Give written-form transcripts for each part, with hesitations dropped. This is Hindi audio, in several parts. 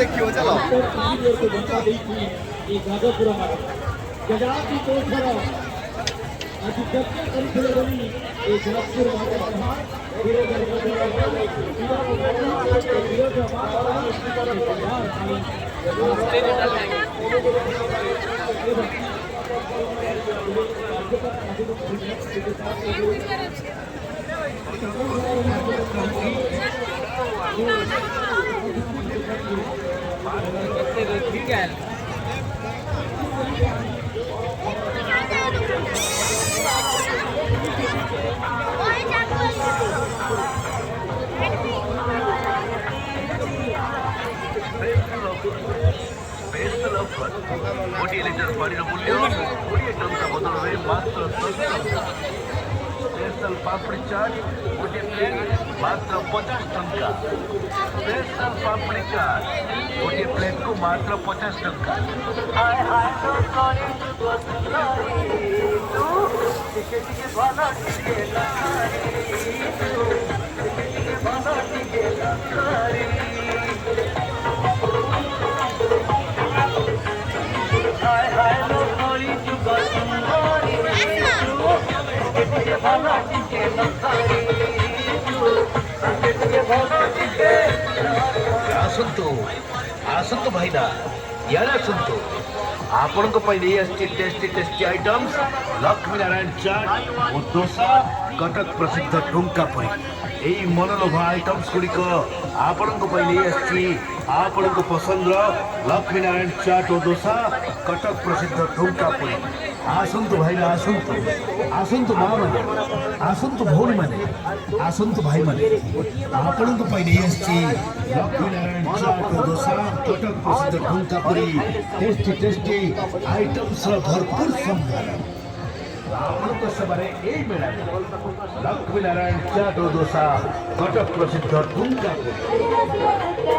देखियो चलो ठीक है गोटे लिटर पानी मूल्य 20 टंका बदल में मात्र 10 टंका स्पेशल पापड़ी चाट गोटे प्लेट मात्र 50 टंका स्पेशल पापड़ी चाट गोटे प्लेट को मात्र 50 टंका आसंतु भाईना यार आसंतु आपण tasty tasty tasty items Lakshmi Narayan chaat और डोसा कटक प्रसिद्ध ठुमका पुरी यही मनोलोभ आइटम्स गुड़िक आपण आपण पसंद लक्ष्मी नारायण चाट और डोसा कटक प्रसिद्ध ठुमका पुरी आसंतु भाईना आसंतु आसंतु माँ मैंने आसंतु भौणी मैंने आसंतु भाई मैंने आपण लक्ष्मी नारायण चाट और डोसा कटक प्रसिद्ध ठुमका पुरी टेस्टी टेस्टी आइटम्स भरपूर संभार लक्ष्मी नारायण चाट और डोसा कटक प्रसिद्ध ठुमका पुरी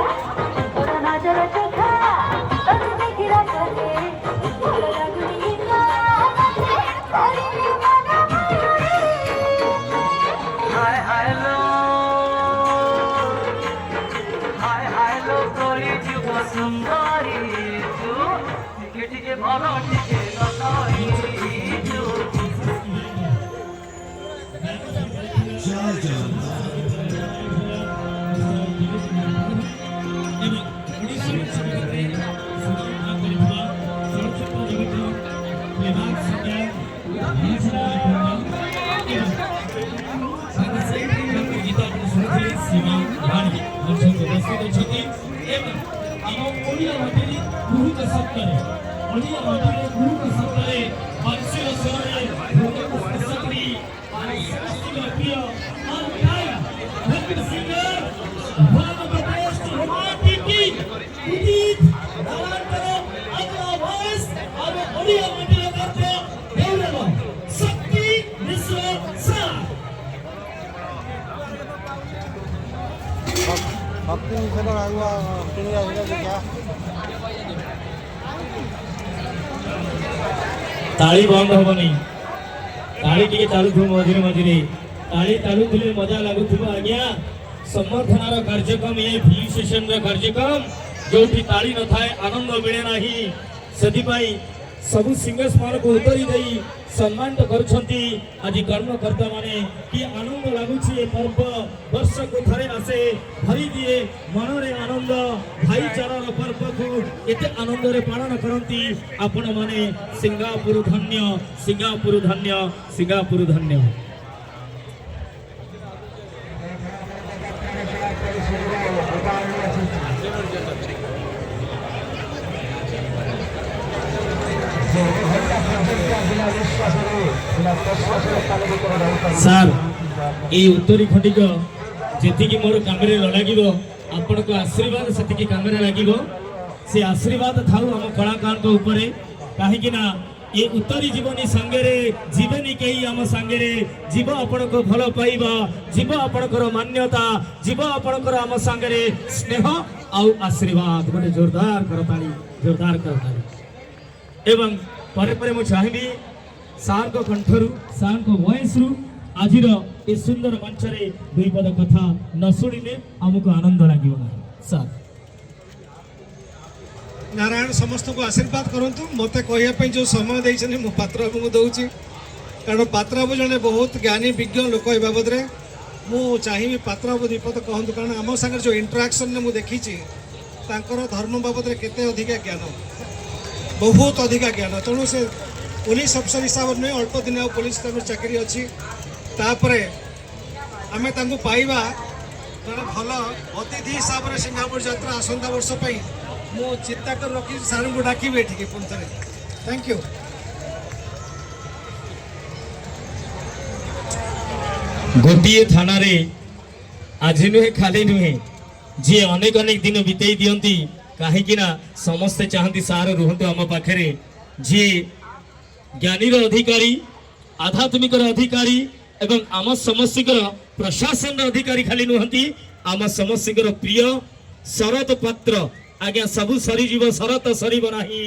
ताली बंद हेनी ताली टी चलु मझे मझे ताली चलुले मजा लगुव आज्ञा समर्थनार कार्यक्रम ये फिल्म स्टेशन कार्यक्रम जो ताली न थाए आनंद मिले ना से सबु सिंगर्स मान को उतरी दे सम्मान करुछंती आज कर्मकर्ता माने कि आनंद लगुछि ए पर्व वर्ष को थरे आसे भरी दिए मन रे आनंद भाईचारार पर्व को एते आनंद रे पालन करंती आपण माने सिंगापुर धन्य सिंगापुर धन्य सिंगापुर धन्य सार ये उत्तरी खंडिक जी मोर कम लगे आपण को आशीर्वाद से कम लगे से आशीर्वाद थाऊ आम कलाकार कहीं ये उत्तरी जीवनी सांगे जीवनी कहीं आम सांगे जीव आपण को भल पाइबा जीव आपणकर मान्यता जीव आपणकर आम सांगे स्नेह आउ आशीर्वाद गोटे जोरदार करताली एवं परे परे मु चाहिए सार को कंठरू सार को वॉइस रु आजिर ए सुंदर मंच रे दुई पद कथा न शुणिले आमको आनंद लागिव नाही सर। नारायण समस्त को आशीर्वाद करंतु मते कहया जो समय देइछन मो पात्र बाबू को दउची कारण पात्र बाबू जने बहुत ज्ञानी विज्ञ लोक ए बाबद रे मु चाहिबी पात्र बाबू दीपद कहंतु कारण आम संगे जो इंटरेक्शन ने मु देखिची तांकर धर्म बाबद रे केते अधिक ज्ञान बहुत अधिक ज्ञान तेणु से पुलिस अफसर हिसाब में अल्प दिन आ पुलिस चाकरी अच्छी तापरे आमे तांको पाइबा जड़े भल अतिथि हिसाब से सिंगापुर यात्रा आसंता वर्ष मु चिंता कर रखी सार को डाकबी ये पुणी थे। Thank you. गोटे थाना रे आज नुहे खाली नुहे जी अनेक अनेक दिन बितेई दियंती कहीं समस्ते चाहती सार रुहतु आम पाखे जी ज्ञानीर अधिकारी आध्यात्मिक अधिकारी एवं आम समस्तर प्रशासन अधिकारी खाली नुहति आम समस्तर प्रिय शरत पात्र आज्ञा सबू सरीजीव शरत सरीब नाही